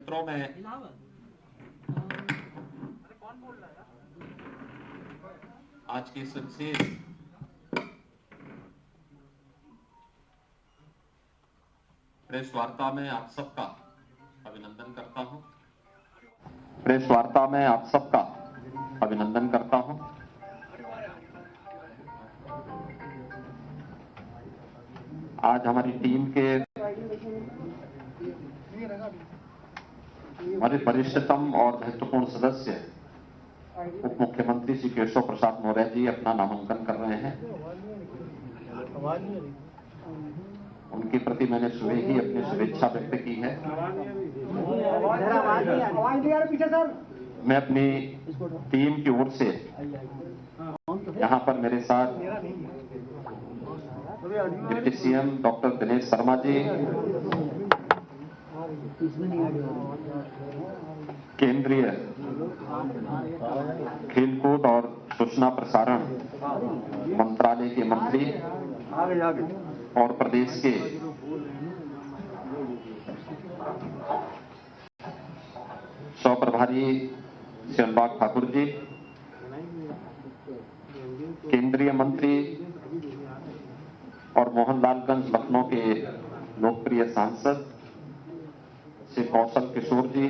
मित्रों, मैं आज की इस विशेष प्रेस वार्ता में आप सबका अभिनंदन करता हूं। प्रेस वार्ता में आप सबका अभिनंदन करता हूं। आज हमारी टीम के वरिष्ठतम और महत्वपूर्ण सदस्य उप मुख्यमंत्री श्री केशव प्रसाद मौर्य जी अपना नामांकन कर रहे हैं। उनके प्रति मैंने सुबह ही अपनी शुभेच्छा व्यक्त की है। मैं अपनी टीम की ओर से यहाँ पर मेरे साथ deputy CM doctor Dinesh Sharma ji, केंद्रीय खेलकूद और सूचना प्रसारण मंत्रालय के मंत्री और प्रदेश के सह प्रभारी श्री अनुराग ठाकुर जी, केंद्रीय मंत्री और मोहनलालगंज लखनऊ के लोकप्रिय सांसद श्री कौशल किशोर जी,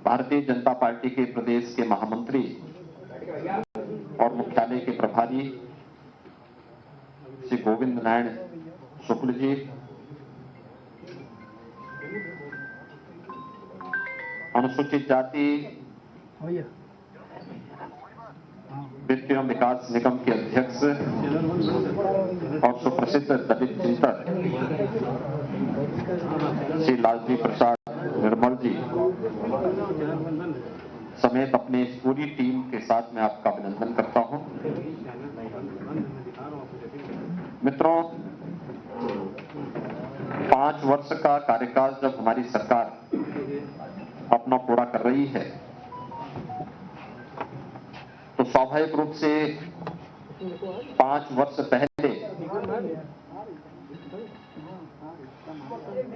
भारतीय जनता पार्टी के प्रदेश के महामंत्री और मुख्यालय के प्रभारी श्री गोविंद नारायण शुक्ल जी, अनुसूचित जाति वित्त एवं विकास निगम के अध्यक्ष और सुप्रसिद्ध दलित चिंतक श्री लालजी प्रसाद निर्मल जी समेत अपने इस पूरी टीम के साथ मैं आपका अभिनंदन करता हूं। मित्रों, 5 वर्ष का कार्यकाल जब हमारी सरकार अपना पूरा कर रही है तो स्वाभाविक रूप से 5 वर्ष पहले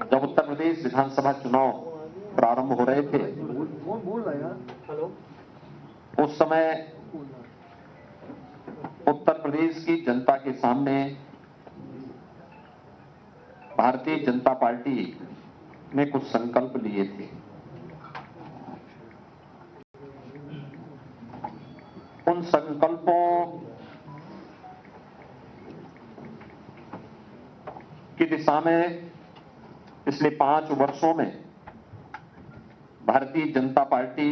जब उत्तर प्रदेश विधानसभा चुनाव प्रारंभ हो रहे थे उस समय उत्तर प्रदेश की जनता के सामने भारतीय जनता पार्टी ने कुछ संकल्प लिए थे। उन संकल्पों की दिशा में पिछले 5 वर्षों में भारतीय जनता पार्टी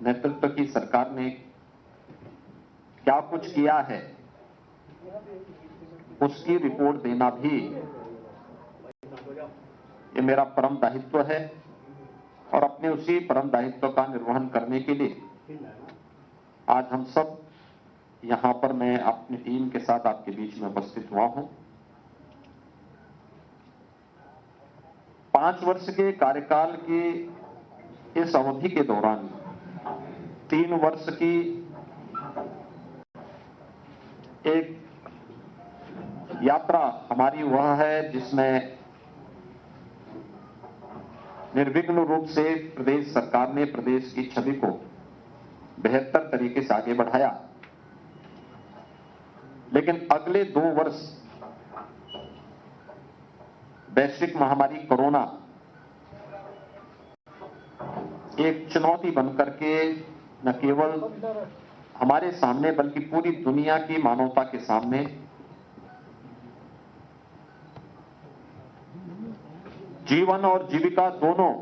नेतृत्व की सरकार ने क्या कुछ किया है उसकी रिपोर्ट देना भी ये मेरा परम दायित्व है और अपने उसी परम दायित्व का निर्वहन करने के लिए आज हम सब यहां पर मैं अपनी टीम के साथ आपके बीच में उपस्थित हुआ हूं। 5 वर्ष के कार्यकाल की इस अवधि के दौरान 3 वर्ष की एक यात्रा हमारी वह है जिसमें निर्विघ्न रूप से प्रदेश सरकार ने प्रदेश की छवि को बेहतर तरीके से आगे बढ़ाया। लेकिन अगले 2 वर्ष वैश्विक महामारी कोरोना एक चुनौती बनकर के न केवल हमारे सामने बल्कि पूरी दुनिया की मानवता के सामने जीवन और जीविका दोनों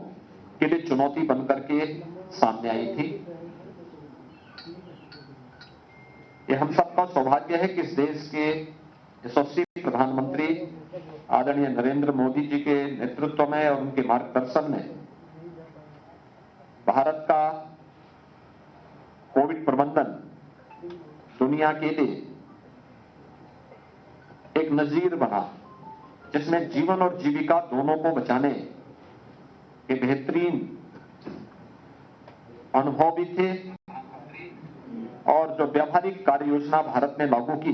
के लिए चुनौती बनकर के सामने आई थी। ये हम सबका सौभाग्य है कि इस देश के यशस्वी प्रधानमंत्री आदरणीय नरेंद्र मोदी जी के नेतृत्व में और उनके मार्गदर्शन में भारत का कोविड प्रबंधन दुनिया के लिए एक नजीर बना जिसमें जीवन और जीविका दोनों को बचाने के बेहतरीन अनुभव भी थे और जो व्यावहारिक कार्य योजना भारत ने लागू की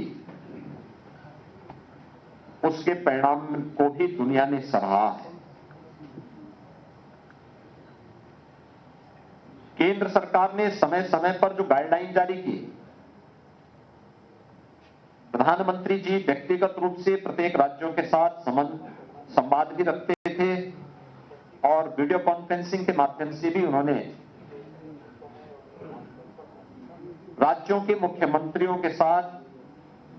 उसके परिणाम को भी दुनिया ने सराहा है। केंद्र सरकार ने समय समय पर जो गाइडलाइन जारी की, प्रधानमंत्री जी व्यक्तिगत रूप से प्रत्येक राज्यों के साथ संवाद भी रखते थे और वीडियो कॉन्फ्रेंसिंग के माध्यम से भी उन्होंने राज्यों के मुख्यमंत्रियों के साथ,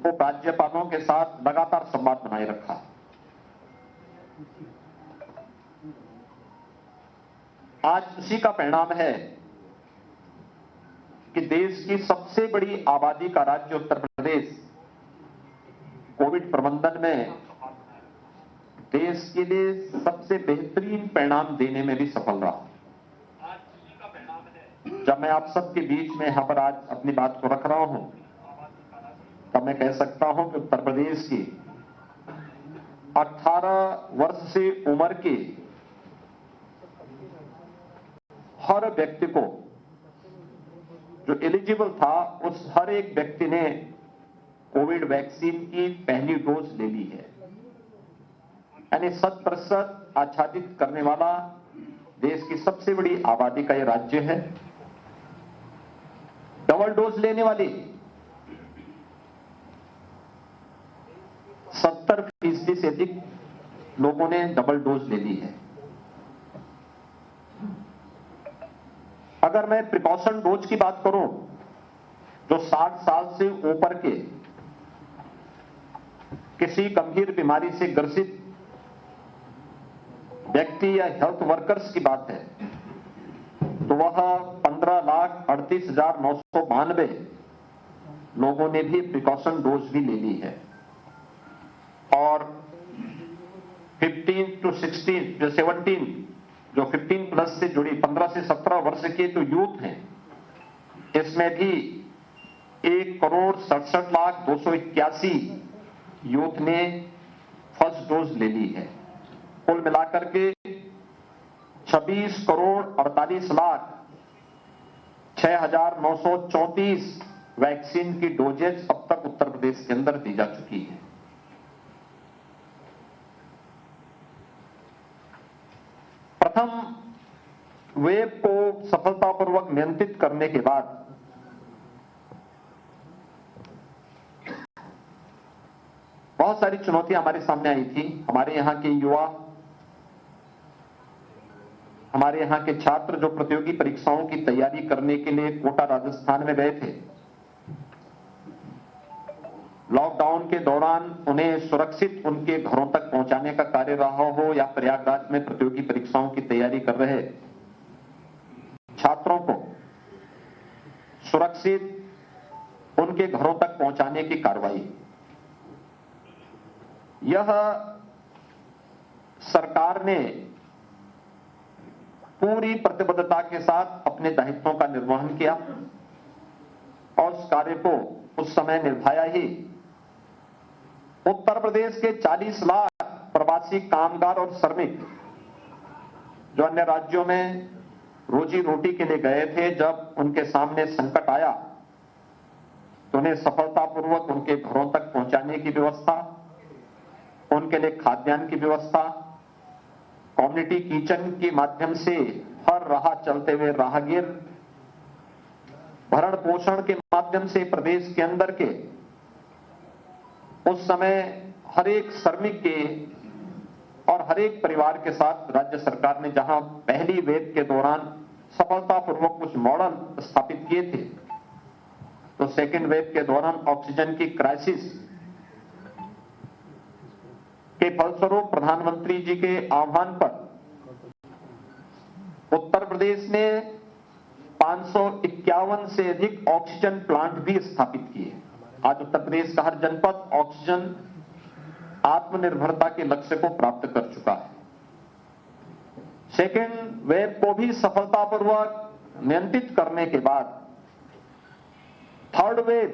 उपराज्यपालों के साथ लगातार संवाद बनाए रखा। आज उसी का परिणाम है कि देश की सबसे बड़ी आबादी का राज्य उत्तर प्रदेश कोविड प्रबंधन में देश के लिए सबसे बेहतरीन परिणाम देने में भी सफल रहा। जब मैं आप सबके बीच में यहां पर आज अपनी बात को रख रहा हूं, तब मैं कह सकता हूं कि उत्तर प्रदेश की 18 वर्ष से उम्र के हर व्यक्ति को, जो एलिजिबल था, उस हर एक व्यक्ति ने कोविड वैक्सीन की पहली डोज ले ली है। यानी 100% आच्छादित करने वाला देश की सबसे बड़ी आबादी का यह राज्य है। डबल डोज लेने वाली 70% से अधिक लोगों ने डबल डोज ले ली है। अगर मैं प्रिकॉशन डोज की बात करूं, जो 60 साल से ऊपर के किसी गंभीर बीमारी से ग्रसित व्यक्ति या हेल्थ वर्कर्स की बात है, तो वह 15,38,992 लोगों ने भी प्रिकॉशन डोज भी ले ली है। और 15 to 16 जो 17 जो 15 प्लस से जुड़ी 15 से 17 वर्ष के जो यूथ हैं, इसमें भी 1,67,281 यूथ ने फर्स्ट डोज ले ली है। कुल मिलाकर के 26,48,06,934 वैक्सीन की डोजेज अब तक उत्तर प्रदेश के अंदर दी जा चुकी है। प्रथम वेव को सफलतापूर्वक नियंत्रित करने के बाद बहुत सारी चुनौतियां हमारे सामने आई थी। हमारे यहां के युवा, हमारे यहां के छात्र जो प्रतियोगी परीक्षाओं की तैयारी करने के लिए कोटा राजस्थान में गए थे, लॉकडाउन के दौरान उन्हें सुरक्षित उनके घरों तक पहुंचाने का कार्य रहा हो या प्रयागराज में प्रतियोगी परीक्षाओं की तैयारी कर रहे छात्रों को सुरक्षित उनके घरों तक पहुंचाने की कार्रवाई, यह सरकार ने पूरी प्रतिबद्धता के साथ अपने दायित्वों का निर्वहन किया और उस कार्य को उस समय निभाया ही। उत्तर प्रदेश के 40 लाख प्रवासी कामगार और श्रमिक जो अन्य राज्यों में रोजी रोटी के लिए गए थे, जब उनके सामने संकट आया तो उन्हें सफलतापूर्वक उनके घरों तक पहुंचाने की व्यवस्था, उनके लिए खाद्यान्न की व्यवस्था, कम्युनिटी किचन के माध्यम से हर राह चलते हुए राहगीर, भरण पोषण के माध्यम से प्रदेश के अंदर के उस समय हर एक श्रमिक के और हर एक परिवार के साथ राज्य सरकार ने जहां पहली वेव के दौरान सफलतापूर्वक कुछ मॉडल स्थापित किए थे, तो सेकेंड वेव के दौरान ऑक्सीजन की क्राइसिस के फलस्वरूप प्रधानमंत्री जी के आह्वान पर उत्तर प्रदेश ने 551 से अधिक ऑक्सीजन प्लांट भी स्थापित किए। आज उत्तर प्रदेश का हर जनपद ऑक्सीजन आत्मनिर्भरता के लक्ष्य को प्राप्त कर चुका है। सेकेंड वेव को भी सफलतापूर्वक नियंत्रित करने के बाद थर्ड वेव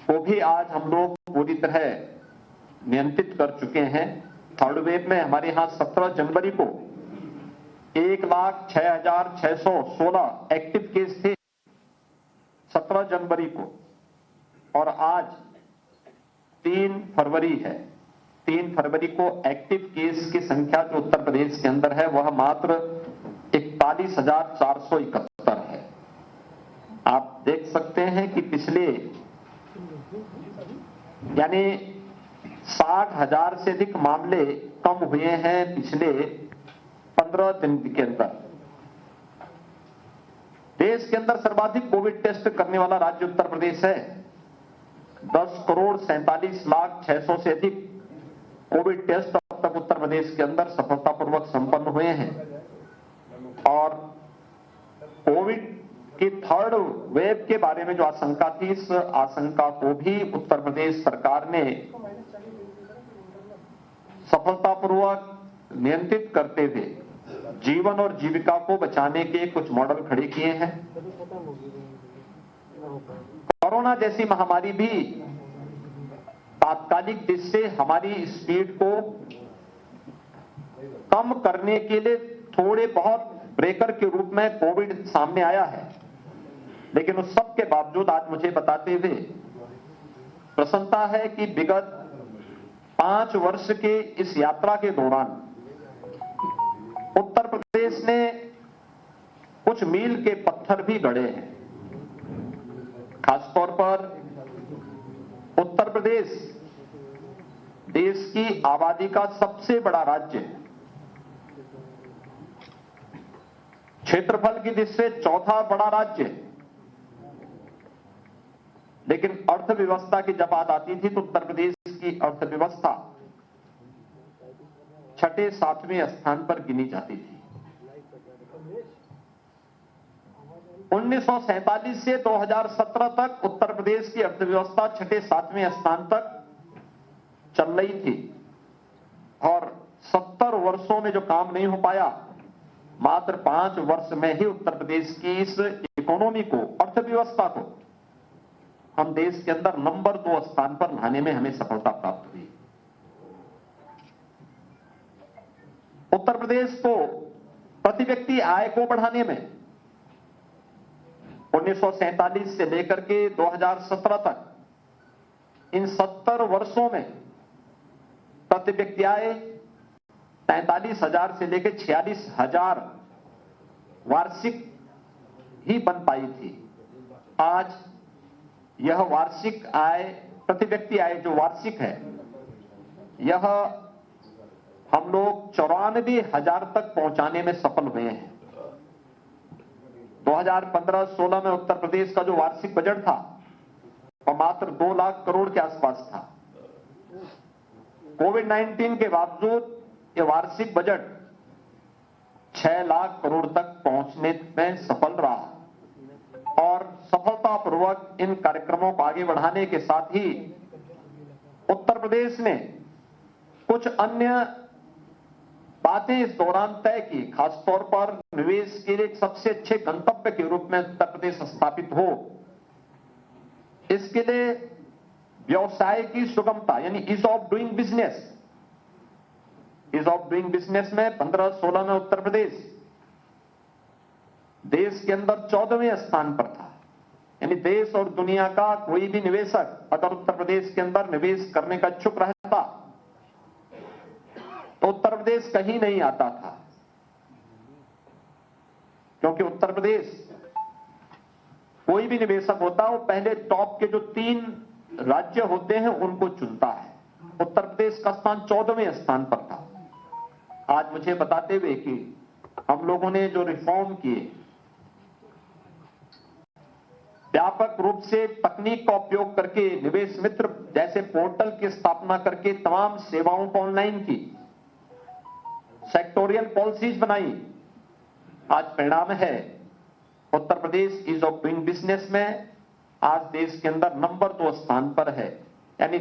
को भी आज हम लोग पूरी तरह नियंत्रित कर चुके हैं। थर्ड वेव में हमारे यहां 17 जनवरी को 1,06,616 एक्टिव केस थे 17 जनवरी को, और आज 3 फरवरी है। 3 फरवरी को एक्टिव केस की संख्या जो उत्तर प्रदेश के अंदर है वह मात्र 41,471 है। आप देख सकते हैं कि पिछले यानी 60,000 से अधिक मामले कम हुए हैं पिछले 15 दिन के अंदर। देश के अंदर सर्वाधिक कोविड टेस्ट करने वाला राज्य उत्तर प्रदेश है। 10,47,00,600 से अधिक कोविड टेस्ट अब तक उत्तर प्रदेश के अंदर सफलतापूर्वक संपन्न हुए हैं और कोविड की थर्ड वेव के बारे में जो आशंका थी, इस आशंका को भी उत्तर प्रदेश सरकार ने सफलतापूर्वक नियंत्रित करते हुए जीवन और जीविका को बचाने के कुछ मॉडल खड़े किए हैं। कोरोना जैसी महामारी भी तात्कालिक दृष्टि से हमारी स्पीड को कम करने के लिए थोड़े बहुत ब्रेकर के रूप में कोविड सामने आया है, लेकिन उस सब के बावजूद आज मुझे बताते हुए प्रसन्नता है कि विगत 5 वर्ष के इस यात्रा के दौरान उत्तर प्रदेश ने कुछ मील के पत्थर भी गड़े हैं। खासतौर पर उत्तर प्रदेश देश की आबादी का सबसे बड़ा राज्य है। क्षेत्रफल की दृष्टि से चौथा बड़ा राज्य है, लेकिन अर्थव्यवस्था की जब बात आती थी तो उत्तर प्रदेश की अर्थव्यवस्था 6-7वें स्थान पर गिनी जाती थी। 1947 से 2017 तक उत्तर प्रदेश की अर्थव्यवस्था 6-7वें स्थान तक चल रही थी और 70 वर्षों में जो काम नहीं हो पाया, मात्र 5 वर्ष में ही उत्तर प्रदेश की इस इकोनॉमी को, अर्थव्यवस्था को हम देश के अंदर नंबर 2 स्थान पर लाने में हमें सफलता प्राप्त हुई। उत्तर प्रदेश को प्रति व्यक्ति आय को बढ़ाने में 1947 से लेकर के 2017 तक इन 70 वर्षों में प्रति व्यक्ति आय 43,000 से लेकर 46,000 वार्षिक ही बन पाई थी। आज यह वार्षिक आय, प्रति व्यक्ति आय जो वार्षिक है, यह हम लोग 94,000 तक पहुंचाने में सफल हुए हैं। 2015-16 में उत्तर प्रदेश का जो वार्षिक बजट था वह मात्र 2 लाख करोड़ के आसपास था। कोविड-19 के बावजूद यह वार्षिक बजट 6 लाख करोड़ तक पहुंचने में सफल रहा और सफलतापूर्वक इन कार्यक्रमों को आगे बढ़ाने के साथ ही उत्तर प्रदेश ने कुछ अन्य बातें इस दौरान तय की। खासतौर पर निवेश के लिए एक सबसे अच्छे गंतव्य के रूप में उत्तर प्रदेश स्थापित हो, इसके लिए व्यवसाय की सुगमता यानी ease of doing business, ease of doing business में 15-16 में उत्तर प्रदेश देश के अंदर 14वें स्थान पर था। यानी देश और दुनिया का कोई भी निवेशक अगर उत्तर प्रदेश के अंदर निवेश करने का इच्छुक रहता तो उत्तर प्रदेश कहीं नहीं आता था, क्योंकि उत्तर प्रदेश कोई भी निवेशक होता वो पहले टॉप के जो 3 राज्य होते हैं उनको चुनता है। उत्तर प्रदेश का स्थान 14वें स्थान पर था। आज मुझे बताते हुए कि हम लोगों ने जो रिफॉर्म किए, व्यापक रूप से तकनीक का उपयोग करके निवेश मित्र जैसे पोर्टल की स्थापना करके तमाम सेवाओं को ऑनलाइन की, सेक्टोरियल पॉलिसीज बनाई, आज परिणाम है Uttar Pradesh ease of doing business में आज देश के अंदर नंबर 2 स्थान पर है। यानी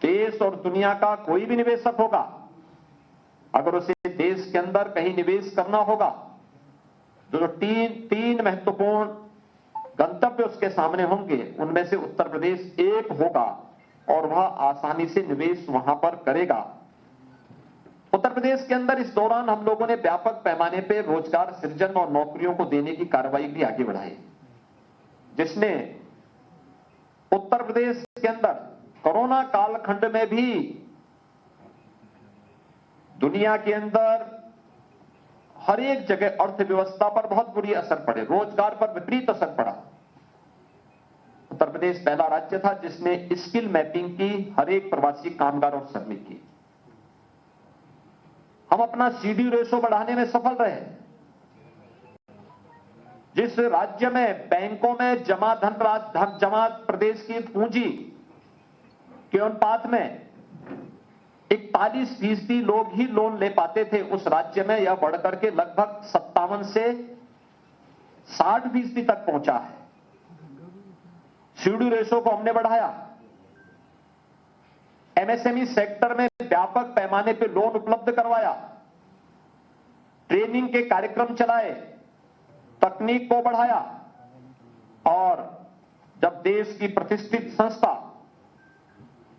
देश और दुनिया का कोई भी निवेशक होगा, अगर उसे देश के अंदर कहीं निवेश करना होगा, जो 3 महत्वपूर्ण गंतव्य उसके सामने होंगे, उनमें से उत्तर प्रदेश एक होगा और वह आसानी से निवेश वहां पर करेगा। उत्तर प्रदेश के अंदर इस दौरान हम लोगों ने व्यापक पैमाने पर रोजगार सृजन और नौकरियों को देने की कार्रवाई भी आगे बढ़ाई, जिसने उत्तर प्रदेश के अंदर कोरोना कालखंड में भी दुनिया के अंदर हर एक जगह अर्थव्यवस्था पर बहुत बुरी असर पड़े, रोजगार पर विपरीत असर पड़ा। उत्तर प्रदेश पहला राज्य था जिसने स्किल मैपिंग की हर एक प्रवासी कामगार और श्रमिक की। हम अपना सीडी रेशो बढ़ाने में सफल रहे। जिस राज्य में बैंकों में जमा धन जमा प्रदेश की पूंजी के अनुपात में 41% लोग ही लोन ले पाते थे, उस राज्य में यह बढ़कर के लगभग 57 से 60% तक पहुंचा है। सीडी रेशो को हमने बढ़ाया। एमएसएमई सेक्टर में व्यापक पैमाने पर लोन उपलब्ध करवाया, ट्रेनिंग के कार्यक्रम चलाए, तकनीक को बढ़ाया और जब देश की प्रतिष्ठित संस्था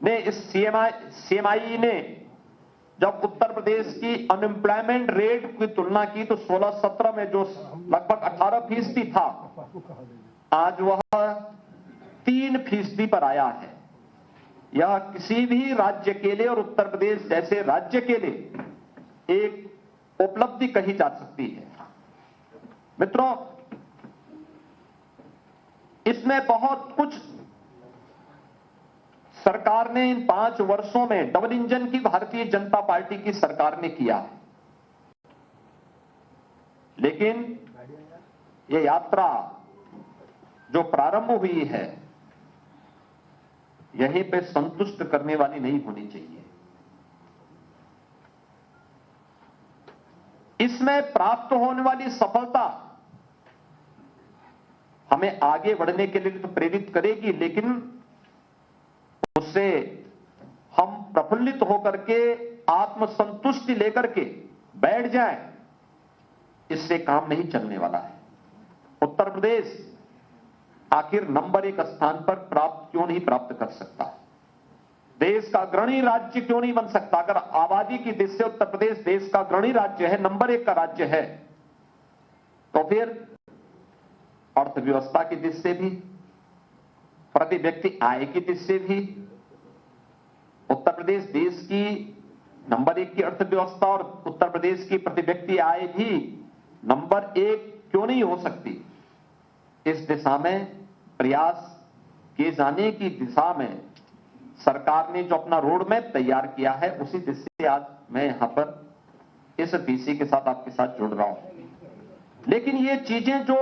ने इस सीएमआई ने जब उत्तर प्रदेश की अनएम्प्लॉयमेंट रेट की तुलना की तो 16-17 में जो लगभग 18% था, आज वह 3% पर आया है। यह किसी भी राज्य के लिए और उत्तर प्रदेश जैसे राज्य के लिए एक उपलब्धि कही जा सकती है। मित्रों, इसमें बहुत कुछ सरकार ने इन 5 वर्षों में डबल इंजन की भारतीय जनता पार्टी की सरकार ने किया है, लेकिन यह यात्रा जो प्रारंभ हुई है यहीं पे संतुष्ट करने वाली नहीं होनी चाहिए। इसमें प्राप्त होने वाली सफलता हमें आगे बढ़ने के लिए तो प्रेरित करेगी, लेकिन उससे हम प्रफुल्लित होकर के आत्मसंतुष्टि लेकर के बैठ जाएं, इससे काम नहीं चलने वाला है। उत्तर प्रदेश आखिर नंबर 1 स्थान पर क्यों नहीं प्राप्त कर सकता? देश का अग्रणी राज्य क्यों नहीं बन सकता? अगर आबादी की दृष्टि से उत्तर प्रदेश देश का अग्रणी राज्य है, नंबर 1 का राज्य है, तो फिर अर्थव्यवस्था की दृष्टि से भी, प्रति व्यक्ति आय की दृष्टि से भी उत्तर प्रदेश देश की नंबर 1 की अर्थव्यवस्था और उत्तर प्रदेश की प्रति व्यक्ति आय भी नंबर 1 क्यों नहीं हो सकती? इस दिशा में प्रयास किए जाने की दिशा में सरकार ने जो अपना रोड मैप तैयार किया है, उसी दिशा से आज मैं यहां पर इस पीसी के साथ आपके साथ जुड़ रहा हूं। लेकिन ये चीजें जो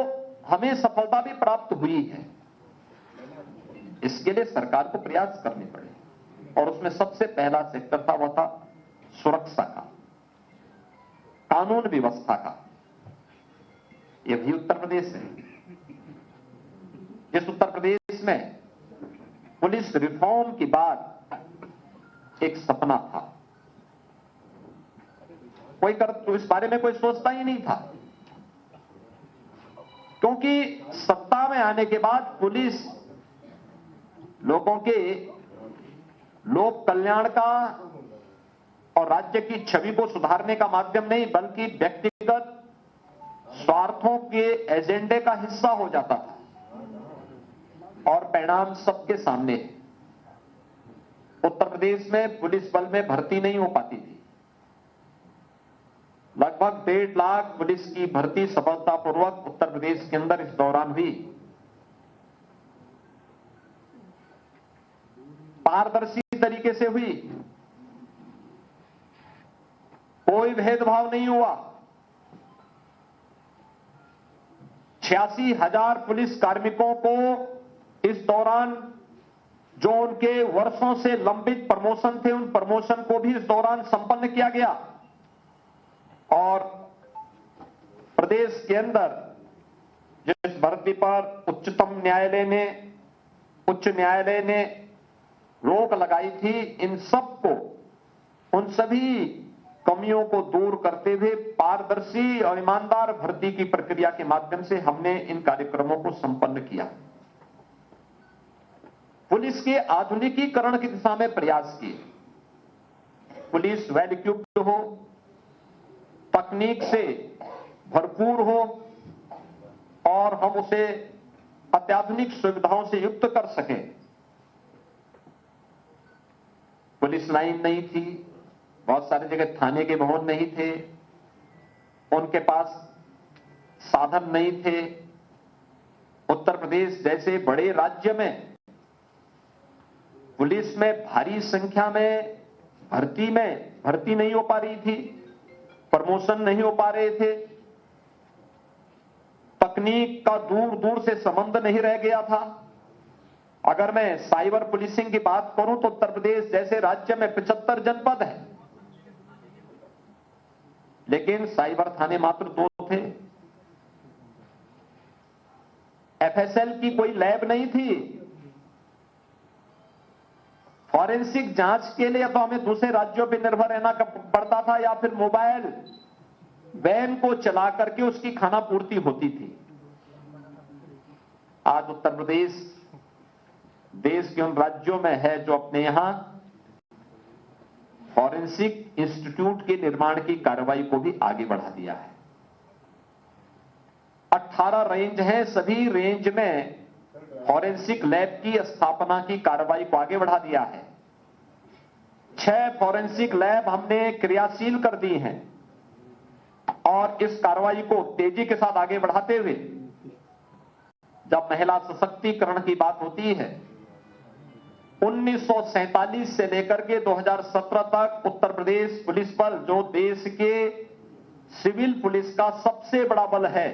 हमें सफलता भी प्राप्त हुई है, इसके लिए सरकार को प्रयास करने पड़े और उसमें सबसे पहला सेक्टर था, वह था सुरक्षा का, कानून व्यवस्था का। यह भी उत्तर प्रदेश है। इस उत्तर प्रदेश में पुलिस रिफॉर्म के बाद एक सपना था, तो इस बारे में कोई सोचता ही नहीं था, क्योंकि सत्ता में आने के बाद पुलिस लोगों के लोक कल्याण का और राज्य की छवि को सुधारने का माध्यम नहीं, बल्कि व्यक्तिगत स्वार्थों के एजेंडे का हिस्सा हो जाता था और परिणाम सबके सामने है। उत्तर प्रदेश में पुलिस बल में भर्ती नहीं हो पाती थी। लगभग 1.5 लाख पुलिस की भर्ती सफलतापूर्वक उत्तर प्रदेश के अंदर इस दौरान हुई। पारदर्शी तरीके से हुई, कोई भेदभाव नहीं हुआ। 86,000 पुलिस कार्मिकों को इस दौरान जो उनके वर्षों से लंबित प्रमोशन थे, उन प्रमोशन को भी इस दौरान संपन्न किया गया और प्रदेश के अंदर जिस भर्ती पर उच्च न्यायालय ने रोक लगाई थी, इन सबको, उन सभी कमियों को दूर करते हुए पारदर्शी और ईमानदार भर्ती की प्रक्रिया के माध्यम से हमने इन कार्यक्रमों को संपन्न किया। पुलिस के आधुनिकीकरण की दिशा में प्रयास किए। पुलिस वेल इक्विप्ड हो, तकनीक से भरपूर हो और हम उसे अत्याधुनिक सुविधाओं से युक्त कर सकें। पुलिस लाइन नहीं थी, बहुत सारी जगह थाने के भवन नहीं थे, उनके पास साधन नहीं थे। उत्तर प्रदेश जैसे बड़े राज्य में पुलिस में भारी संख्या में भर्ती नहीं हो पा रही थी, प्रमोशन नहीं हो पा रहे थे, तकनीक का दूर दूर से संबंध नहीं रह गया था। अगर मैं साइबर पुलिसिंग की बात करूं तो उत्तर प्रदेश जैसे राज्य में 75 जनपद है, लेकिन साइबर थाने मात्र 2 थे। एफएसएल की कोई लैब नहीं थी। फॉरेंसिक जांच के लिए तो हमें दूसरे राज्यों पर निर्भर रहना पड़ता था या फिर मोबाइल वैन को चला करके उसकी खाना पूर्ति होती थी। आज उत्तर प्रदेश देश के उन राज्यों में है जो अपने यहां फॉरेंसिक इंस्टीट्यूट के निर्माण की कार्रवाई को भी आगे बढ़ा दिया है। 18 रेंज हैं, सभी रेंज में फॉरेंसिक लैब की स्थापना की कार्रवाई को आगे बढ़ा दिया है। 6 फॉरेंसिक लैब हमने क्रियाशील कर दी हैं और इस कार्रवाई को तेजी के साथ आगे बढ़ाते हुए जब महिला सशक्तिकरण की बात होती है, 1947 से लेकर के 2017 तक उत्तर प्रदेश पुलिस बल जो देश के सिविल पुलिस का सबसे बड़ा बल है,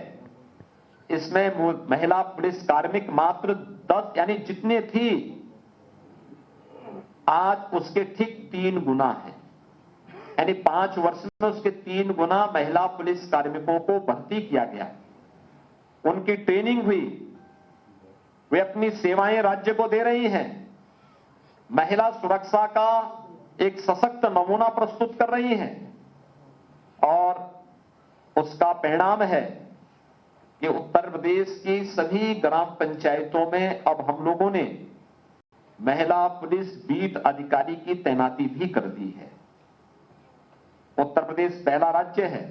इसमें महिला पुलिस कार्मिक मात्र 10 यानी जितने थी आज उसके ठीक 3 गुना है। यानी 5 वर्ष में उसके 3 गुना महिला पुलिस कार्मिकों को भर्ती किया गया, उनकी ट्रेनिंग हुई, वे अपनी सेवाएं राज्य को दे रही हैं, महिला सुरक्षा का एक सशक्त नमूना प्रस्तुत कर रही हैं और उसका परिणाम है कि उत्तर प्रदेश की सभी ग्राम पंचायतों में अब हम लोगों ने महिला पुलिस बीट अधिकारी की तैनाती भी कर दी है। उत्तर प्रदेश पहला राज्य है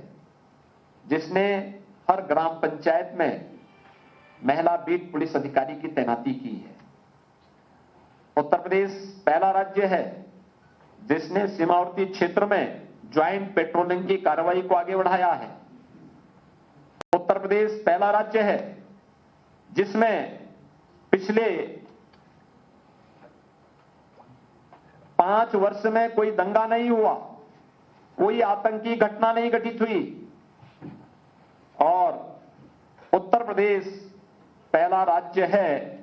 जिसने हर ग्राम पंचायत में महिला बीट पुलिस अधिकारी की तैनाती की है। उत्तर प्रदेश पहला राज्य है जिसने सीमावर्ती क्षेत्र में ज्वाइंट पेट्रोलिंग की कार्रवाई को आगे बढ़ाया है। उत्तर प्रदेश पहला राज्य है जिसमें पिछले 5 वर्ष में कोई दंगा नहीं हुआ, कोई आतंकी घटना नहीं घटित हुई और उत्तर प्रदेश पहला राज्य है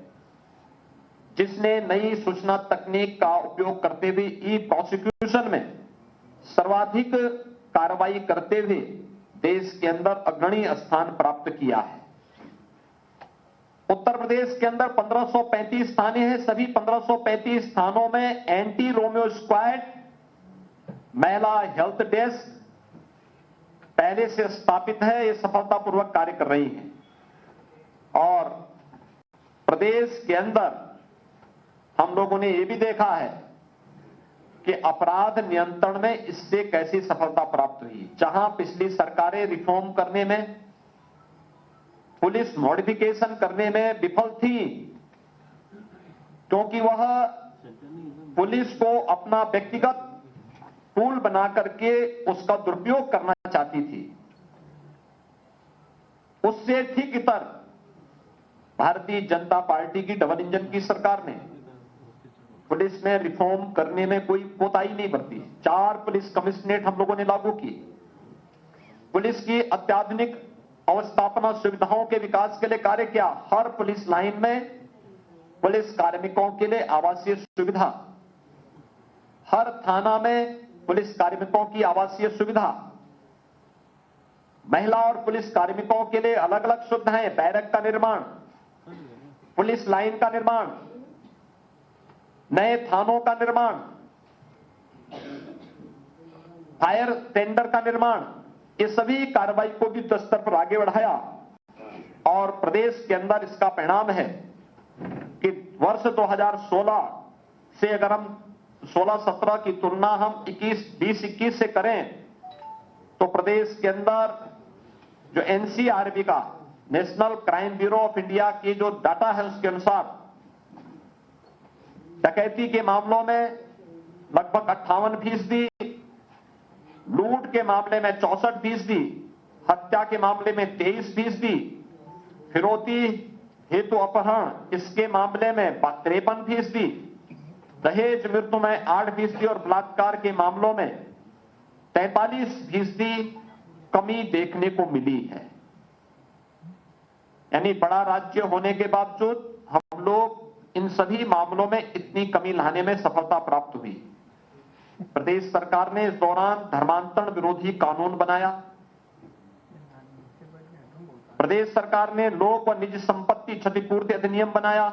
जिसने नई सूचना तकनीक का उपयोग करते हुए ई प्रोसिक्यूशन में सर्वाधिक कार्रवाई करते हुए देश के अंदर अग्रणी स्थान प्राप्त किया है। उत्तर प्रदेश के अंदर 1535 थाने हैं, सभी 1535 थानों में एंटी रोमियो स्क्वाड, महिला हेल्थ डेस्क पहले से स्थापित है, ये सफलतापूर्वक कार्य कर रही है और प्रदेश के अंदर हम लोगों ने यह भी देखा है कि अपराध नियंत्रण में इससे कैसी सफलता प्राप्त हुई। जहां पिछली सरकारें रिफॉर्म करने में, पुलिस मॉडिफिकेशन करने में विफल थी क्योंकि वह पुलिस को अपना व्यक्तिगत टूल बना करके उसका दुरुपयोग करना चाहती थी, उससे ठीक इतर भारतीय जनता पार्टी की डबल इंजन की सरकार ने पुलिस में रिफॉर्म करने में कोई कोताही नहीं बरती। 4 पुलिस कमिश्नरेट हम लोगों ने लागू किए, पुलिस की अत्याधुनिक अवस्थापना सुविधाओं के विकास के लिए कार्य किया, हर पुलिस लाइन में पुलिस कार्मिकों के लिए आवासीय सुविधा, हर थाना में पुलिस कार्मिकों की आवासीय सुविधा, महिला और पुलिस कार्मिकों के लिए अलग अलग सुविधाएं, बैरक का निर्माण, पुलिस लाइन का निर्माण, नए थानों का निर्माण, फायर टेंडर का निर्माण, ये सभी कार्रवाई को भी स्तर पर आगे बढ़ाया और प्रदेश के अंदर इसका परिणाम है कि वर्ष 2016 से अगर हम 16-17 की तुलना हम 20-21 से करें तो प्रदेश के अंदर जो एनसीआरबी का, national crime bureau of India की जो डाटा है उसके अनुसार डकैती के मामलों में लगभग 58%, लूट के मामले में 64%, हत्या के मामले में 23%, फिरौती हेतु अपहरण इसके मामले में 53%, दहेज मृत्यु में 8% और बलात्कार के मामलों में 43% कमी देखने को मिली है। यानी बड़ा राज्य होने के बावजूद हम लोग इन सभी मामलों में इतनी कमी लाने में सफलता प्राप्त हुई। प्रदेश सरकार ने इस दौरान धर्मांतरण विरोधी कानून बनाया। प्रदेश सरकार ने लोक व निजी संपत्ति क्षतिपूर्ति अधिनियम बनाया।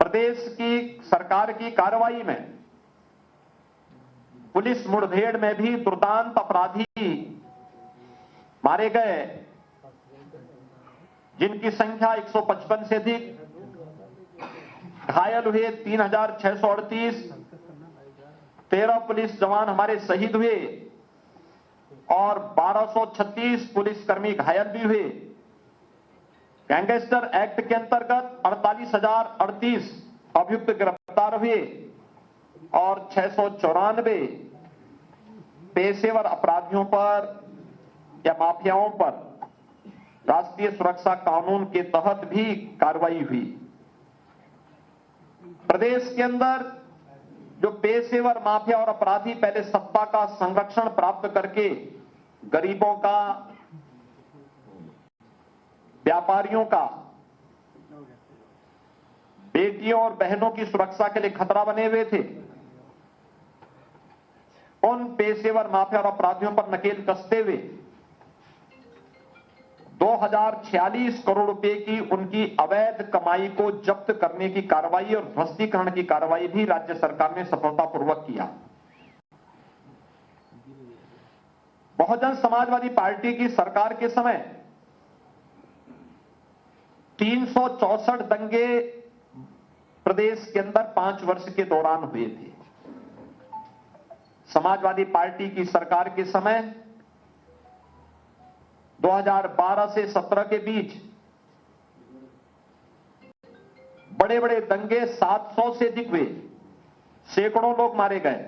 प्रदेश की सरकार की कार्रवाई में पुलिस मुठभेड़ में भी दुर्दांत अपराधी मारे गए, जिनकी संख्या 155 से अधिक, घायल हुए 3638, 13 पुलिस जवान हमारे शहीद हुए और 1236 पुलिसकर्मी घायल भी हुए। गैंगस्टर एक्ट के अंतर्गत 48,038 अभियुक्त गिरफ्तार हुए और 694 पेशेवर अपराधियों पर या माफियाओं पर राष्ट्रीय सुरक्षा कानून के तहत भी कार्रवाई हुई। प्रदेश के अंदर जो पेशेवर माफिया और अपराधी पहले सत्ता का संरक्षण प्राप्त करके गरीबों का, व्यापारियों का, बेटियों और बहनों की सुरक्षा के लिए खतरा बने हुए थे, उन पेशेवर माफिया और अपराधियों पर नकेल कसते हुए 2046 करोड़ रुपए की उनकी अवैध कमाई को जब्त करने की कार्रवाई और ध्वस्तीकरण की कार्रवाई भी राज्य सरकार ने सफलतापूर्वक किया। बहुजन समाजवादी पार्टी की सरकार के समय 364 दंगे प्रदेश के अंदर 5 वर्ष के दौरान हुए थे। समाजवादी पार्टी की सरकार के समय 2012 से 17 के बीच बड़े बड़े दंगे 700 से अधिक हुए, सैकड़ों लोग मारे गए।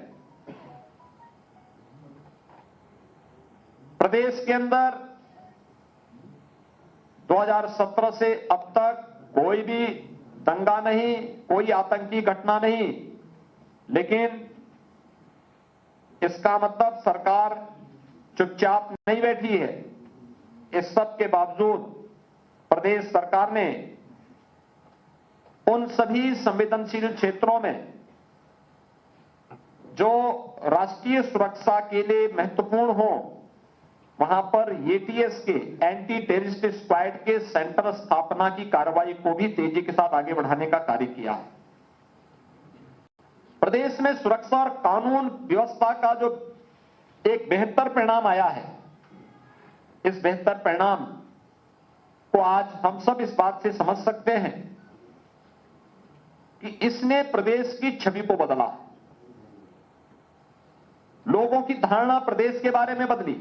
प्रदेश के अंदर 2017 से अब तक कोई भी दंगा नहीं, कोई आतंकी घटना नहीं, लेकिन इसका मतलब सरकार चुपचाप नहीं बैठी है। इस सब के बावजूद प्रदेश सरकार ने उन सभी संवेदनशील क्षेत्रों में जो राष्ट्रीय सुरक्षा के लिए महत्वपूर्ण हो, वहां पर एटीएस के, एंटी टेररिस्ट स्क्वाड के सेंटर स्थापना की कार्रवाई को भी तेजी के साथ आगे बढ़ाने का कार्य किया। प्रदेश में सुरक्षा और कानून व्यवस्था का जो एक बेहतर परिणाम आया है, इस बेहतर परिणाम को आज हम सब इस बात से समझ सकते हैं कि इसने प्रदेश की छवि को बदला। लोगों की धारणा प्रदेश के बारे में बदली।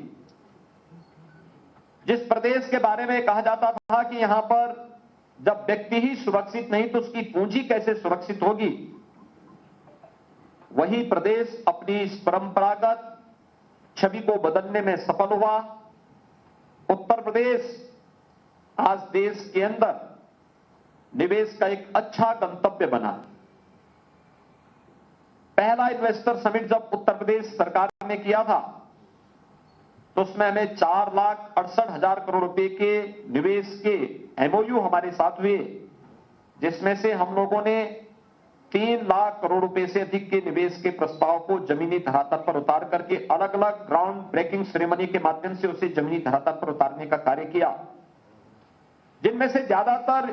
जिस प्रदेश के बारे में कहा जाता था कि यहां पर जब व्यक्ति ही सुरक्षित नहीं तो उसकी पूंजी कैसे सुरक्षित होगी, वही प्रदेश अपनी इस परंपरागत छवि को बदलने में सफल हुआ। उत्तर प्रदेश आज देश के अंदर निवेश का एक अच्छा गंतव्य बना। पहला इन्वेस्टर समिट जब उत्तर प्रदेश सरकार ने किया था तो उसमें हमें 4,68,000 करोड़ रुपए के निवेश के एमओयू हमारे साथ हुए, जिसमें से हम लोगों ने 3 लाख करोड़ रुपए से अधिक के निवेश के प्रस्ताव को जमीनी धरातल पर उतार करके अलग अलग ग्राउंड ब्रेकिंग सेरेमनी के माध्यम से उसे जमीनी धरातल पर उतारने का कार्य किया, जिनमें से ज्यादातर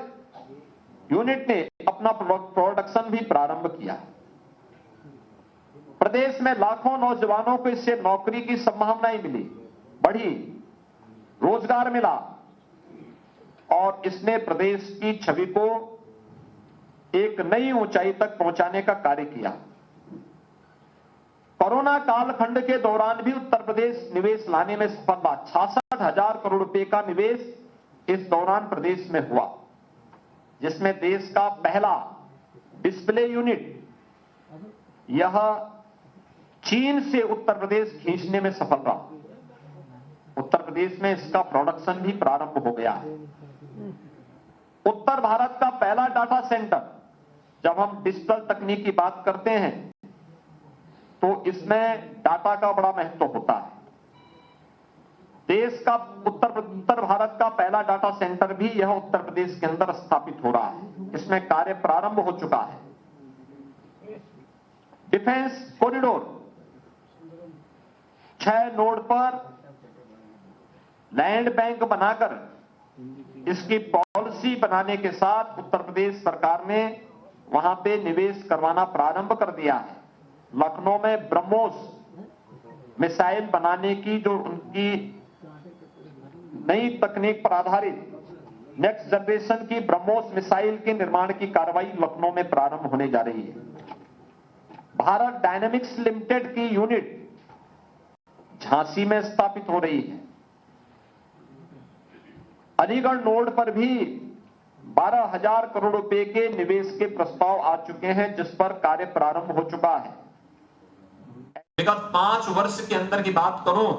यूनिट ने अपना प्रोडक्शन भी प्रारंभ किया। प्रदेश में लाखों नौजवानों को इससे नौकरी की संभावनाएं मिली, बढ़ी, रोजगार मिला और इसने प्रदेश की छवि को एक नई ऊंचाई तक पहुंचाने का कार्य किया। कोरोना कालखंड के दौरान भी उत्तर प्रदेश निवेश लाने में सफल रहा। 66,000 करोड़ रुपए का निवेश इस दौरान प्रदेश में हुआ, जिसमें देश का पहला डिस्प्ले यूनिट, यह चीन से उत्तर प्रदेश खींचने में सफल रहा। उत्तर प्रदेश में इसका प्रोडक्शन भी प्रारंभ हो गया है। उत्तर भारत का पहला डाटा सेंटर, जब हम डिजिटल तकनीक की बात करते हैं तो इसमें डाटा का बड़ा महत्व होता है। देश का उत्तर भारत का पहला डाटा सेंटर भी यह उत्तर प्रदेश के अंदर स्थापित हो रहा है। इसमें कार्य प्रारंभ हो चुका है। डिफेंस कॉरिडोर 6 नोड पर लैंड बैंक बनाकर इसकी पॉलिसी बनाने के साथ उत्तर प्रदेश सरकार ने वहां पे निवेश करवाना प्रारंभ कर दिया है। लखनऊ में ब्रह्मोस मिसाइल बनाने की जो उनकी नई तकनीक पर आधारित नेक्स्ट जनरेशन की ब्रह्मोस मिसाइल के निर्माण की कार्रवाई लखनऊ में प्रारंभ होने जा रही है। भारत डायनेमिक्स लिमिटेड की यूनिट झांसी में स्थापित हो रही है। अलीगढ़ नोड पर भी 12,000 करोड़ रुपए के निवेश के प्रस्ताव आ चुके हैं, जिस पर कार्य प्रारंभ हो चुका है। विगत 5 वर्ष के अंदर की बात करूं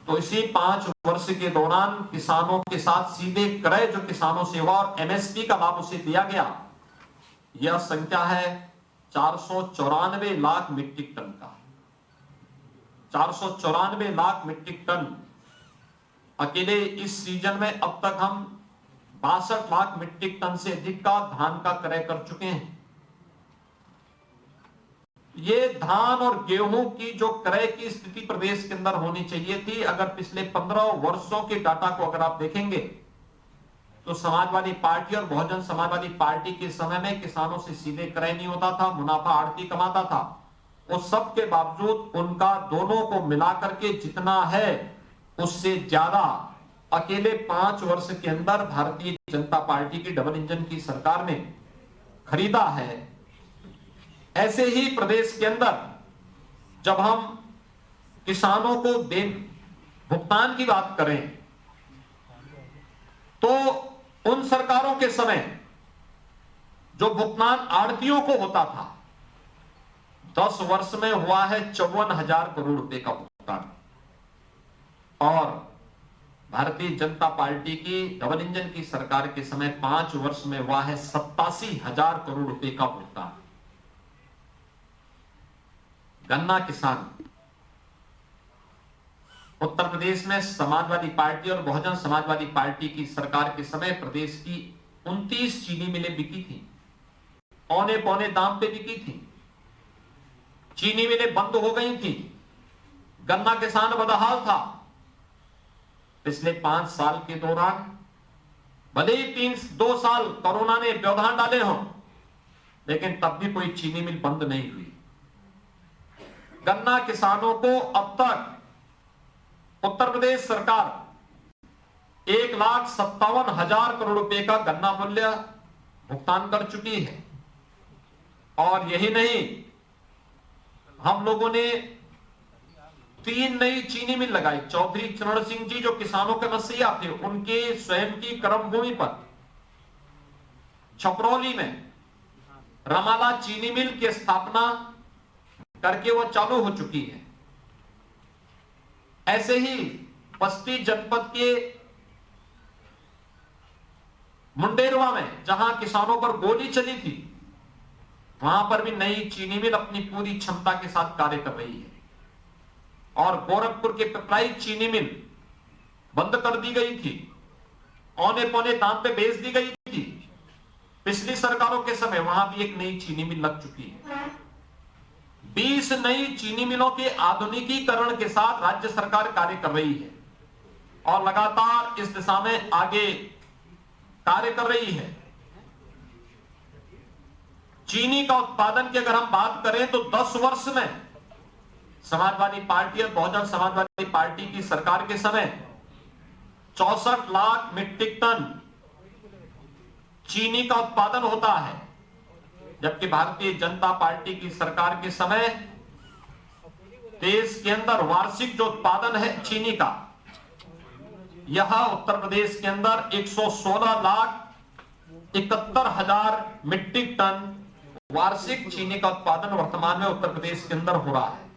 तो इसी 5 वर्ष के दौरान किसानों के साथ सीधे क्रय जो किसानों से हुआ और एमएसपी का लाभ उसे दिया गया, यह संख्या है 494 लाख मीट्रिक टन का। 494 लाख मीट्रिक टन अकेले इस सीजन में अब तक हम 62 लाख मीट्रिक टन से अधिक का धान का क्रय कर चुके हैं। ये धान और गेहूं की जो क्रय की स्थिति प्रदेश के अंदर होनी चाहिए थी, अगर पिछले 15 वर्षों के डाटा को अगर आप देखेंगे तो समाजवादी पार्टी और बहुजन समाजवादी पार्टी के समय में किसानों से सीधे क्रय नहीं होता था, मुनाफा आड़ती कमाता था। उस सब के बावजूद उनका दोनों को मिलाकर के जितना है उससे ज्यादा अकेले 5 वर्ष के अंदर भारतीय जनता पार्टी की डबल इंजन की सरकार ने खरीदा है। ऐसे ही प्रदेश के अंदर जब हम किसानों को भुगतान की बात करें तो उन सरकारों के समय जो भुगतान आड़तियों को होता था 10 वर्ष में हुआ है 54,000 करोड़ रुपए का भुगतान, और भारतीय जनता पार्टी की डबल इंजन की सरकार के समय 5 वर्ष में हुआ है 87,000 करोड़ रुपए का भुगतान। गन्ना किसान उत्तर प्रदेश में समाजवादी पार्टी और बहुजन समाजवादी पार्टी की सरकार के समय प्रदेश की 29 चीनी मिलें बिकी थी, औने पौने दाम पे बिकी थी। चीनी मिलें बंद हो गई थी, गन्ना किसान बदहाल था। पिछले 5 साल के दौरान भले ही 2 साल कोरोना ने व्यवधान डाले हों, लेकिन तब भी कोई चीनी मिल बंद नहीं हुई। गन्ना किसानों को अब तक उत्तर प्रदेश सरकार 1,57,000 करोड़ रुपए का गन्ना मूल्य भुगतान कर चुकी है। और यही नहीं, हम लोगों ने 3 नई चीनी मिल लगाई। चौधरी चरण सिंह जी जो किसानों के मसीहा थे, उनके स्वयं की कर्मभूमि पर छपरौली में रमाला चीनी मिल की स्थापना करके वो चालू हो चुकी है। ऐसे ही बस्ती जनपद के मुंडेरवा में जहां किसानों पर गोली चली थी, वहां पर भी नई चीनी मिल अपनी पूरी क्षमता के साथ कार्य कर रही है। और गोरखपुर के पिपराई चीनी मिल बंद कर दी गई थी, औने पौने दाम पे बेच दी गई थी। पिछली सरकारों के समय वहां भी एक नई चीनी मिल लग चुकी है। 20 नई चीनी मिलों के आधुनिकीकरण के साथ राज्य सरकार कार्य कर रही है और लगातार इस दिशा में आगे कार्य कर रही है। चीनी का उत्पादन की अगर हम बात करें तो 10 वर्ष में समाजवादी पार्टी और बहुजन समाजवादी पार्टी की सरकार के समय 64 लाख मीट्रिक टन चीनी का उत्पादन होता है, जबकि भारतीय जनता पार्टी की सरकार के समय देश के अंदर वार्षिक जो उत्पादन है चीनी का, यह उत्तर प्रदेश के अंदर 116 लाख 71 हजार मीट्रिक टन वार्षिक चीनी का उत्पादन वर्तमान में उत्तर प्रदेश के अंदर हो रहा है।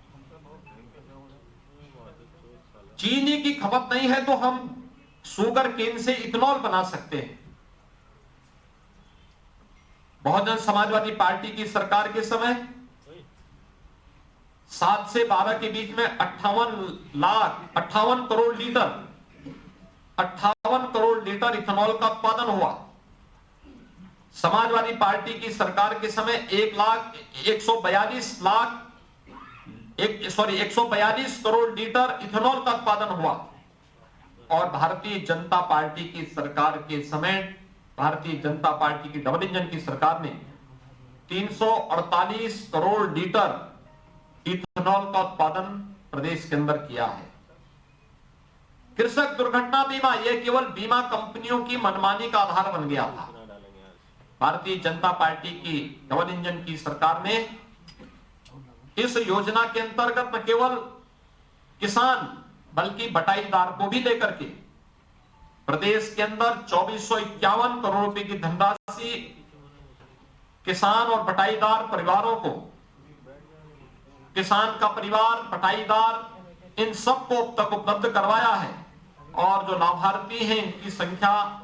चीनी की खपत नहीं है तो हम शुगर केन से इथेनॉल बना सकते हैं। बहुजन समाजवादी पार्टी की सरकार के समय 7 से 12 के बीच में 58 करोड़ लीटर इथेनॉल का उत्पादन हुआ। समाजवादी पार्टी की सरकार के समय 142 करोड़ लीटर इथेनॉल का उत्पादन हुआ। और भारतीय जनता पार्टी की सरकार के समय, भारतीय जनता पार्टी की डबल इंजन की सरकार ने 348 करोड़ लीटर इथेनॉल का उत्पादन प्रदेश के अंदर किया है। कृषक दुर्घटना बीमा यह केवल बीमा कंपनियों की मनमानी का आधार बन गया था। भारतीय जनता पार्टी की डबल इंजन की सरकार ने इस योजना के अंतर्गत न केवल किसान बल्कि बटाईदार को भी लेकर के प्रदेश के अंदर 2451 करोड़ रुपए की धनराशि किसान और बटाईदार परिवारों को, किसान का परिवार, बटाईदार, इन सबको अब तक उपलब्ध करवाया है। और जो लाभार्थी हैं इनकी संख्या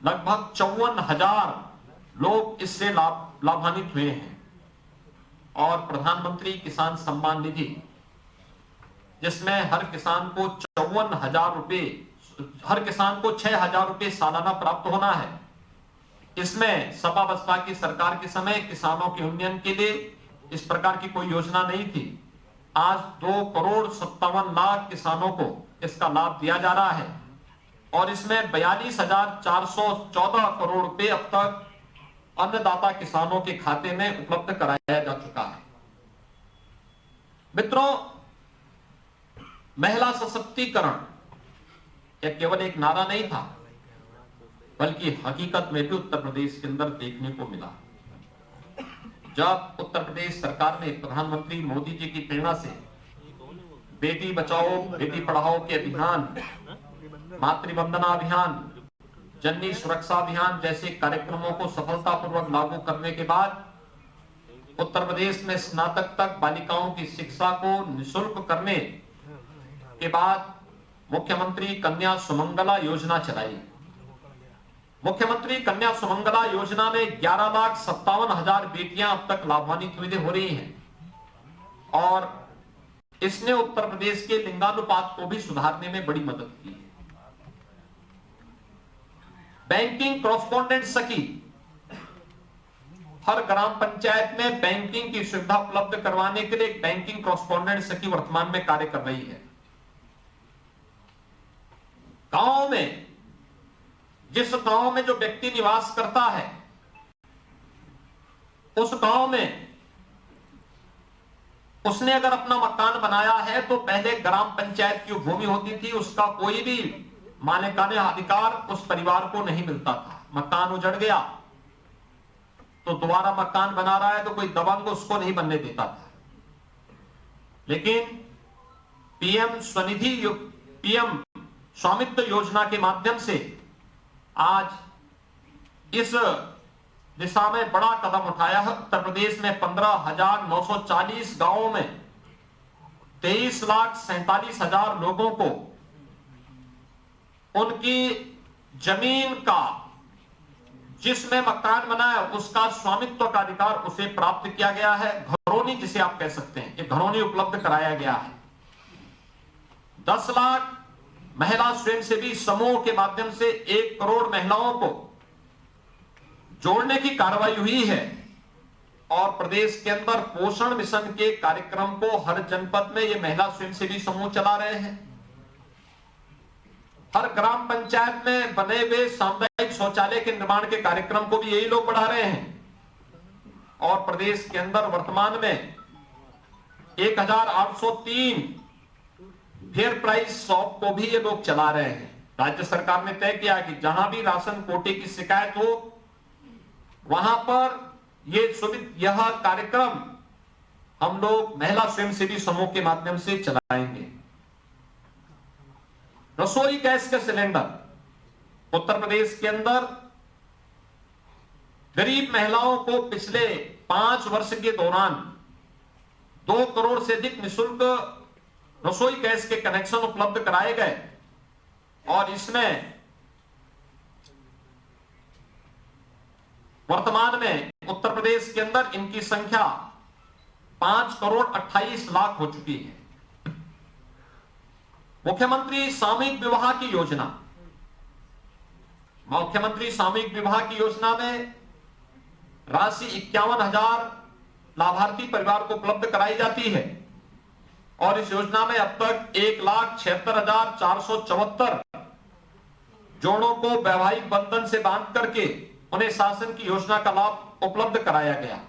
लगभग 54,000 लोग इससे लाभान्वित हुए हैं। और प्रधानमंत्री किसान सम्मान निधि, जिसमें हर किसान को 54,000 रुपए, हर किसान को 6,000 रुपए सालाना प्राप्त होना है। इसमें सपा बसपा की सरकार के समय किसानों के उन्नयन के लिए इस प्रकार की कोई योजना नहीं थी। आज 2,57,00,000 किसानों को इसका लाभ दिया जा रहा है और इसमें 42,414 करोड़ रुपए अब तक अन्नदाता किसानों के खाते में उपलब्ध कराया जा चुका है। मित्रों, महिला सशक्तिकरण यह केवल एक नारा नहीं था, बल्कि हकीकत में भी उत्तर प्रदेश के अंदर देखने को मिला। जब उत्तर प्रदेश सरकार ने प्रधानमंत्री मोदी जी की प्रेरणा से बेटी बचाओ बेटी पढ़ाओ के अभियान, मातृवंदना अभियान, जननी सुरक्षा अभियान जैसे कार्यक्रमों को सफलतापूर्वक लागू करने के बाद उत्तर प्रदेश में स्नातक तक बालिकाओं की शिक्षा को निःशुल्क करने के बाद मुख्यमंत्री कन्या सुमंगला योजना चलाई। मुख्यमंत्री कन्या सुमंगला योजना में 11,57,000 बेटियां अब तक लाभान्वित हो रही हैं और इसने उत्तर प्रदेश के लिंगानुपात को भी सुधारने में बड़ी मदद की है। बैंकिंग कॉरेस्पॉन्डेंट सखी, हर ग्राम पंचायत में बैंकिंग की सुविधा उपलब्ध करवाने के लिए एक बैंकिंग कॉरेस्पॉन्डेंट सखी वर्तमान में कार्य कर रही है। गांव में, जिस गांव में जो व्यक्ति निवास करता है, उस गांव में उसने अगर अपना मकान बनाया है तो पहले ग्राम पंचायत की भूमि होती थी, उसका कोई भी मालिकाने अधिकार उस परिवार को नहीं मिलता था। मकान उजड़ गया तो दोबारा मकान बना रहा है तो कोई दबंग उसको नहीं बनने देता था। लेकिन पीएम स्वनिधि, पीएम स्वामित्व योजना के माध्यम से आज इस दिशा में बड़ा कदम उठाया है। उत्तर प्रदेश में 15,940 गांवों में 23,47,000 लोगों को उनकी जमीन का, जिसमें मकान बना है, उसका स्वामित्व का अधिकार उसे प्राप्त किया गया है। घरौनी जिसे आप कह सकते हैं, एक घरौनी उपलब्ध कराया गया है। 10 लाख महिला स्वयंसेवी समूह के माध्यम से 1 करोड़ महिलाओं को जोड़ने की कार्रवाई हुई है और प्रदेश के अंदर पोषण मिशन के कार्यक्रम को हर जनपद में ये महिला स्वयंसेवी समूह चला रहे हैं। हर ग्राम पंचायत में बने हुए सामुदायिक शौचालय के निर्माण के कार्यक्रम को भी यही लोग बढ़ा रहे हैं और प्रदेश के अंदर वर्तमान में 1,803 फेयर प्राइस शॉप को भी ये लोग चला रहे हैं। राज्य सरकार ने तय किया कि जहां भी राशन कोटे की शिकायत हो वहां पर यह कार्यक्रम हम लोग महिला स्वयंसेवी समूह के माध्यम से चलाएंगे। रसोई गैस के सिलेंडर उत्तर प्रदेश के अंदर गरीब महिलाओं को पिछले 5 वर्ष के दौरान 2 करोड़ से अधिक निःशुल्क रसोई गैस के कनेक्शन उपलब्ध कराए गए और इसमें वर्तमान में उत्तर प्रदेश के अंदर इनकी संख्या 5 करोड़ 28 लाख हो चुकी है। मुख्यमंत्री सामूहिक विवाह की योजना, मुख्यमंत्री सामूहिक विवाह की योजना में राशि 51,000 लाभार्थी परिवार को उपलब्ध कराई जाती है और इस योजना में अब तक 1,76,474 जोड़ों को वैवाहिक बंधन से बांध करके उन्हें शासन की योजना का लाभ उपलब्ध कराया गया।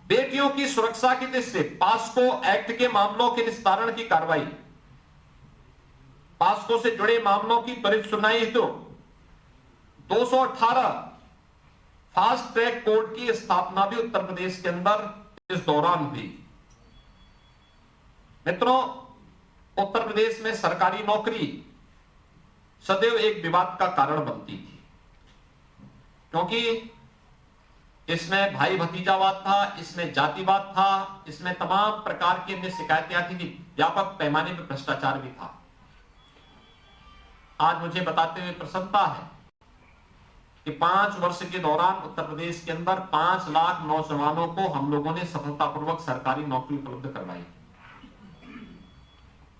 बेटियों की सुरक्षा की दृष्टि से पास्को एक्ट के मामलों के निस्तारण की कार्रवाई, पास्को से जुड़े मामलों की त्वरित सुनवाई हेतु 218 फास्ट ट्रैक कोर्ट की स्थापना भी उत्तर प्रदेश के अंदर इस दौरान हुई। मित्रों, उत्तर प्रदेश में सरकारी नौकरी सदैव एक विवाद का कारण बनती थी, क्योंकि इसमें भाई भतीजावाद था, इसमें जातिवाद था, इसमें तमाम प्रकार की अन्य शिकायतें आती थी, व्यापक पैमाने पर भ्रष्टाचार भी था। आज मुझे बताते हुए प्रसन्नता है कि 5 वर्ष के दौरान उत्तर प्रदेश के अंदर 5 लाख नौजवानों को हम लोगों ने सफलतापूर्वक सरकारी नौकरी उपलब्ध करवाई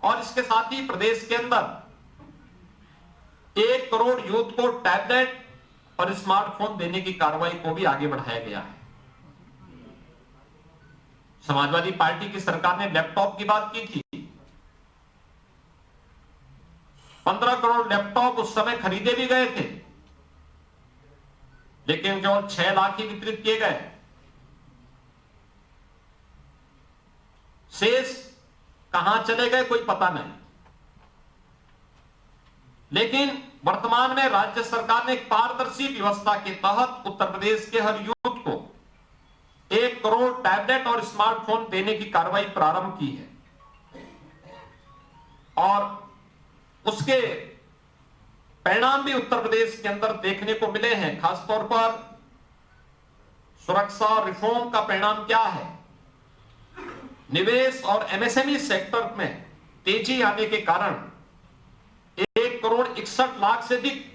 और इसके साथ ही प्रदेश के अंदर 1 करोड़ यूथ को टैबलेट और स्मार्टफोन देने की कार्रवाई को भी आगे बढ़ाया गया है। समाजवादी पार्टी की सरकार ने लैपटॉप की बात की थी। 15 करोड़ लैपटॉप उस समय खरीदे भी गए थे, लेकिन केवल 6 लाख ही वितरित किए गए। शेष कहां चले गए कोई पता नहीं। लेकिन वर्तमान में राज्य सरकार ने एक पारदर्शी व्यवस्था के तहत उत्तर प्रदेश के हर यूथ को 1 करोड़ टैबलेट और स्मार्टफोन देने की कार्रवाई प्रारंभ की है और उसके परिणाम भी उत्तर प्रदेश के अंदर देखने को मिले हैं। खासतौर पर सुरक्षा और रिफॉर्म का परिणाम क्या है? निवेश और एमएसएमई सेक्टर में तेजी आने के कारण 1 करोड़ 61 लाख से अधिक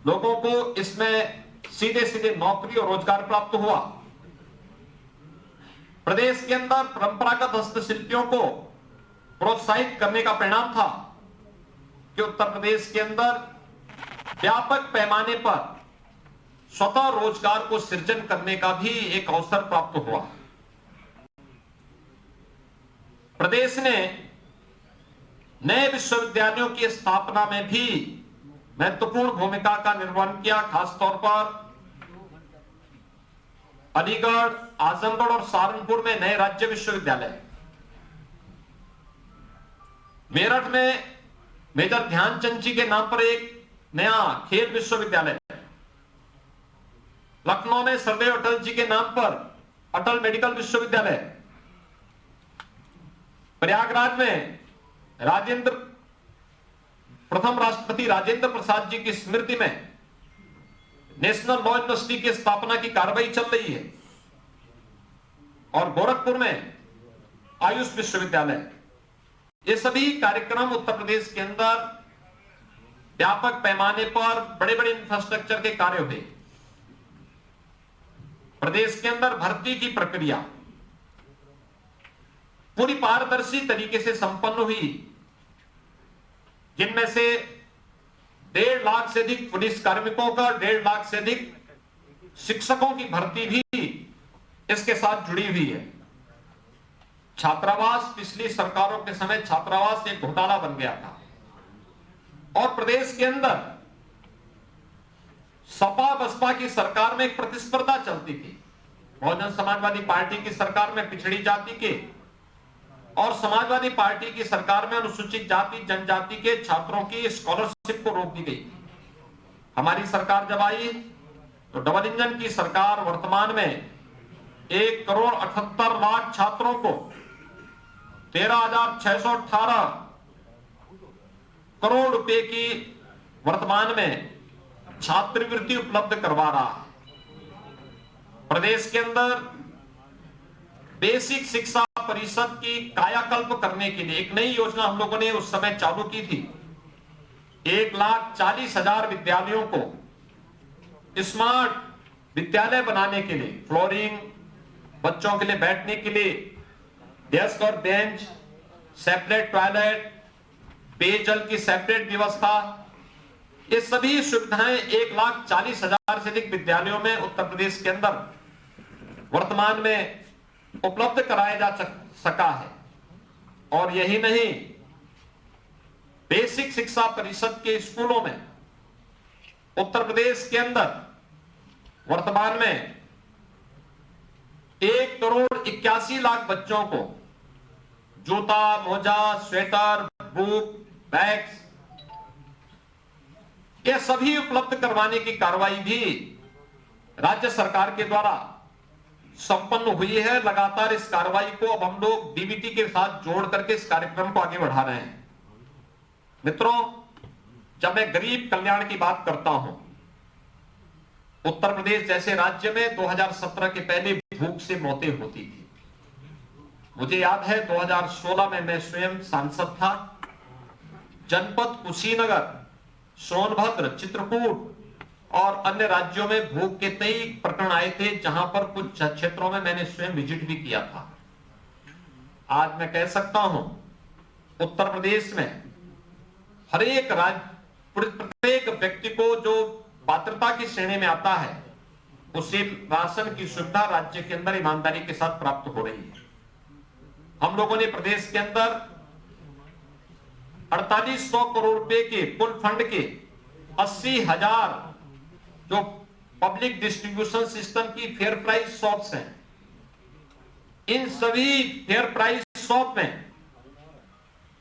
लोगों को इसमें सीधे सीधे नौकरी और रोजगार प्राप्त हुआ। प्रदेश के अंदर परंपरागत हस्तशिल्पियों को प्रोत्साहित करने का परिणाम था कि उत्तर प्रदेश के अंदर व्यापक पैमाने पर स्वतः रोजगार को सृजन करने का भी एक अवसर प्राप्त हुआ। प्रदेश ने नए विश्वविद्यालयों की स्थापना में भी महत्वपूर्ण भूमिका का निर्वहन किया। खासतौर पर अलीगढ़, आजमगढ़ और सहारनपुर में नए राज्य विश्वविद्यालय, मेरठ में मेजर ध्यानचंद जी के नाम पर एक नया खेल विश्वविद्यालय, लखनऊ में सरदेव अटल जी के नाम पर अटल मेडिकल विश्वविद्यालय, प्रयागराज में प्रथम राष्ट्रपति राजेंद्र प्रसाद जी की स्मृति में नेशनल लॉ यूनिवर्सिटी की स्थापना की कार्रवाई चल रही है और गोरखपुर में आयुष विश्वविद्यालय। ये सभी कार्यक्रम उत्तर प्रदेश के अंदर व्यापक पैमाने पर बड़े बड़े इंफ्रास्ट्रक्चर के कार्य हुए। प्रदेश के अंदर भर्ती की प्रक्रिया पूरी पारदर्शी तरीके से संपन्न हुई, जिनमें से 1.5 लाख से अधिक पुलिस कार्मिकों का, 1.5 लाख से अधिक शिक्षकों की भर्ती भी इसके साथ जुड़ी हुई है। छात्रावास, पिछली सरकारों के समय छात्रावास एक घोटाला बन गया था और प्रदेश के अंदर सपा बसपा की सरकार में एक प्रतिस्पर्धा चलती थी। बहुजन समाजवादी पार्टी की सरकार में पिछड़ी जाति के और समाजवादी पार्टी की सरकार में अनुसूचित जाति जनजाति के छात्रों की स्कॉलरशिप को रोक दी गई। हमारी सरकार जब आई तो डबल इंजन की सरकार वर्तमान में 1 करोड़ 78 लाख छात्रों को 13,618 करोड़ रुपए की वर्तमान में छात्रवृत्ति उपलब्ध करवा रहा है। प्रदेश के अंदर बेसिक शिक्षा परिषद की कायाकल्प करने के लिए एक नई योजना हम लोगों ने उस समय चालू की थी। 1,40,000 विद्यालयों को स्मार्ट विद्यालय बनाने के लिए, फ्लोरिंग, बच्चों के लिए बैठने के लिए डेस्क और बेंच, सेपरेट टॉयलेट, पेयजल की सेपरेट व्यवस्था, ये सभी सुविधाएं 1,40,000 से अधिक विद्यालयों में उत्तर प्रदेश के अंदर वर्तमान में उपलब्ध कराया जा सका है। और यही नहीं, बेसिक शिक्षा परिषद के स्कूलों में उत्तर प्रदेश के अंदर वर्तमान में 1,81,00,000 बच्चों को जूता, मोजा, स्वेटर, बुक, बैग्स, ये सभी उपलब्ध करवाने की कार्रवाई भी राज्य सरकार के द्वारा संपन्न हुई है। लगातार इस कार्रवाई को अब हम लोग डीबीटी के साथ जोड़ करके इस कार्यक्रम को आगे बढ़ा रहे हैं। मित्रों, जब मैं गरीब कल्याण की बात करता हूं, उत्तर प्रदेश जैसे राज्य में 2017 के पहले भूख से मौतें होती थी। मुझे याद है 2016 में मैं स्वयं सांसद था। जनपद कुशीनगर, सोनभद्र, चित्रकूट और अन्य राज्यों में भूख के कई प्रकरण आए थे, जहां पर कुछ क्षेत्रों में मैंने स्वयं विजिट भी किया था। आज मैं कह सकता हूं, उत्तर प्रदेश में हर एक प्रत्येक व्यक्ति को जो पात्रता की श्रेणी में आता है, उसे राशन की सुविधा राज्य के अंदर ईमानदारी के साथ प्राप्त हो रही है। हम लोगों ने प्रदेश के अंदर 4,800 करोड़ रुपए के कुल फंड के 80,000 जो पब्लिक डिस्ट्रीब्यूशन सिस्टम की फेयर प्राइस शॉप्स हैं, इन सभी फेयर प्राइस शॉप में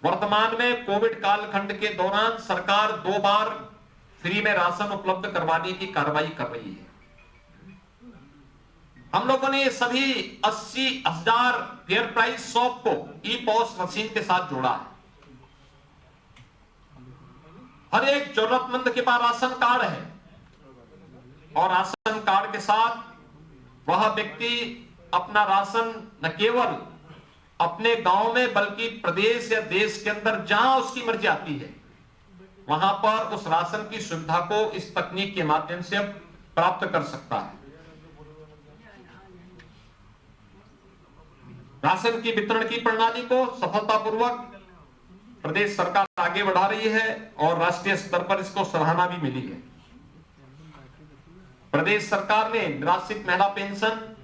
वर्तमान में कोविड कालखंड के दौरान सरकार 2 बार फ्री में राशन उपलब्ध करवाने की कार्रवाई कर रही है। हम लोगों ने ये सभी 80,000 फेयर प्राइस शॉप को ई पॉस मशीन के साथ जोड़ा है। हर एक जरूरतमंद के पास राशन कार्ड है और राशन कार्ड के साथ वह व्यक्ति अपना राशन न केवल अपने गांव में बल्कि प्रदेश या देश के अंदर जहां उसकी मर्जी आती है, वहां पर उस राशन की सुविधा को इस तकनीक के माध्यम से अब प्राप्त कर सकता है। राशन की वितरण की प्रणाली को सफलतापूर्वक प्रदेश सरकार आगे बढ़ा रही है और राष्ट्रीय स्तर पर इसको सराहना भी मिली है। प्रदेश सरकार ने निराश्रित महिला पेंशन,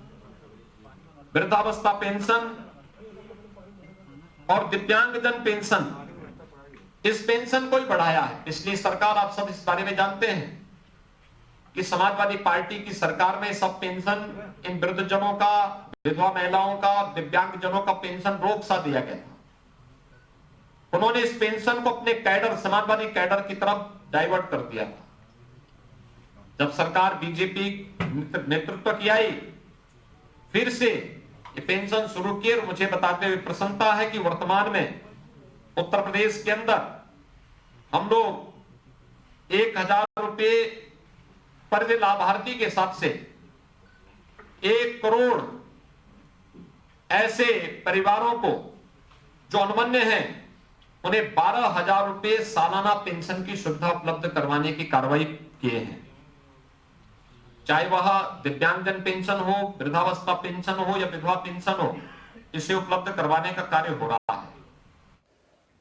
वृद्धावस्था पेंशन और दिव्यांगजन पेंशन, इस पेंशन को ही बढ़ाया है। पिछली सरकार, आप सब इस बारे में जानते हैं कि समाजवादी पार्टी की सरकार में सब पेंशन इन वृद्धजनों का, विधवा महिलाओं का, दिव्यांगजनों का पेंशन रोक सा दिया गया था। उन्होंने इस पेंशन को अपने कैडर, समाजवादी कैडर की तरफ डाइवर्ट कर दिया था। जब सरकार बीजेपी नेतृत्व की आई, फिर से ये पेंशन शुरू की और मुझे बताते हुए प्रसन्नता है कि वर्तमान में उत्तर प्रदेश के अंदर हम लोग 1,000 रुपए पर लाभार्थी के हिसाब से 1 करोड़ ऐसे परिवारों को जो अनुमन्य हैं, उन्हें 12,000 रुपए सालाना पेंशन की सुविधा उपलब्ध करवाने की कार्रवाई किए हैं। चाहे वह दिव्यांगजन पेंशन हो, वृद्धावस्था पेंशन हो या विधवा पेंशन हो, इसे उपलब्ध करवाने का कार्य हो रहा है।